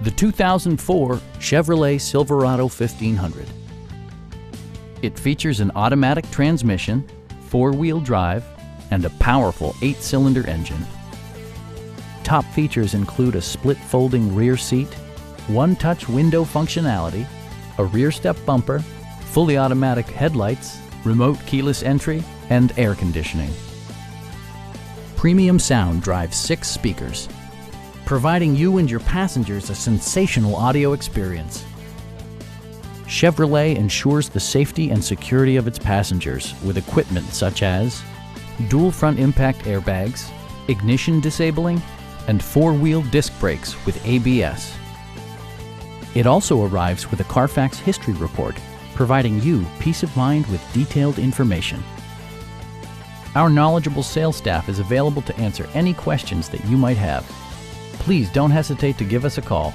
The 2004 Chevrolet Silverado 1500. It features an automatic transmission, four-wheel drive, and a powerful 8-cylinder engine. Top features include a split folding rear seat, one-touch window functionality, a rear step bumper, fully automatic headlights, remote keyless entry, and air conditioning. Premium sound drives 6 speakers, providing you and your passengers a sensational audio experience. Chevrolet ensures the safety and security of its passengers with equipment such as dual front impact airbags, ignition disabling, and 4-wheel disc brakes with ABS. It also arrives with a Carfax history report, providing you peace of mind with detailed information. Our knowledgeable sales staff is available to answer any questions that you might have. Please don't hesitate to give us a call.